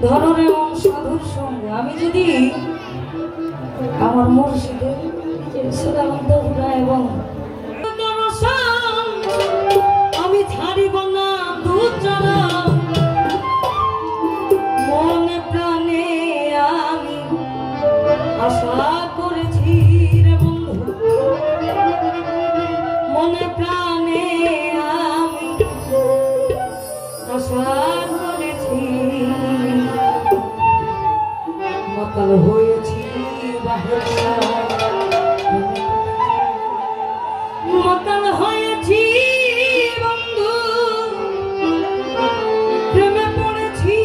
ধরনের এমন সাধুর সঙ্গ আমি যদি আমার মুর্শিদের সদানন্দপুরা এবং আমি ছাড়িব না দুচরণ মনে প্রাণে আমি আশা করেছি রে বন্ধু মনে প্রাণে আমি আশা করেছি মাতাল হয়েছি মাতাল হয়েছি বন্ধু প্রেমে পড়েছি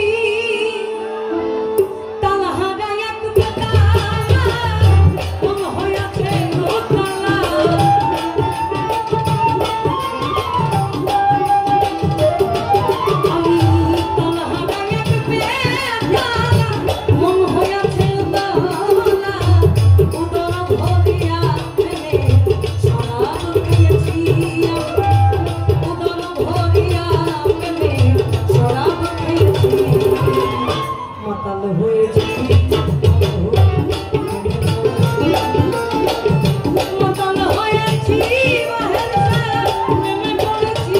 তালহারা এক বেটা মন হয়েছে দোতলা আমি তালহারা এক বেটা মন হয়েছে দোতলা উদর ভরিয়া প্রেমে শরাব খেয়েছি উদর ভরিয়া প্রেমে শরাব খেয়েছি মাতাল হয়েছি মাতাল হয়েছি প্রেমে পড়েছি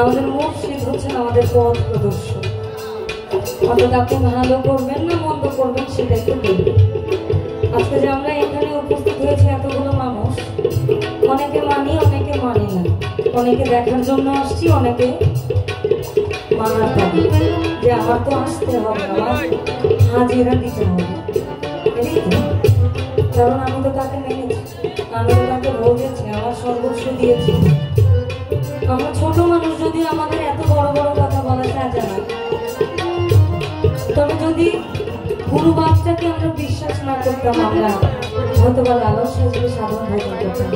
আমাদের মুর্শিদ হচ্ছেন আমাদের পথ প্রদর্শক। অর্থাৎ আপনি ভালো করবেন না মন্দ করবেন সেটাই তো বলবেন। আজকে যে আমরা এখানে উপস্থিত হয়েছি এতগুলো মানুষ, অনেকে মানি অনেকে মানি না, অনেকে দেখার জন্য আসছি, অনেকে মানার পাবে যে আমার তো আসতে হবে, আমার হাজিরা দিতে হবে। কারণ আমি তো তাকে মেনেছি, আমি তো তাকে ভোগেছি, আমার সর্বস্ব দিয়েছি। আমরা ছোট মানুষ, যদি আমাদের এত বড় বড় কথা বলা সাজা না, তবে যদি গুরু বাচ্চাকে আমরা বিশ্বাস না করতাম, আমরা হয়তো বা লালন সাজবে সাধারণ ভোজন করতাম।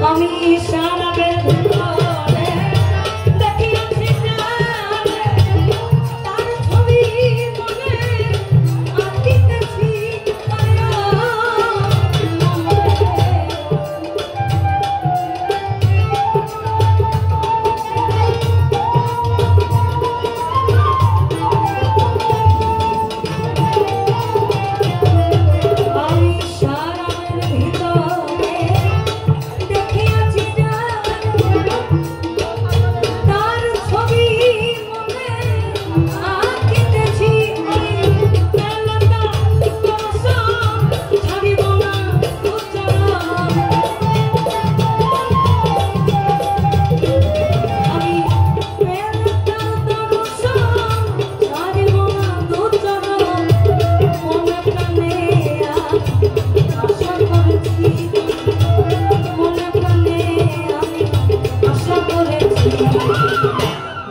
আমি সারা আমি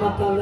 মাতাল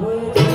হয়েছি।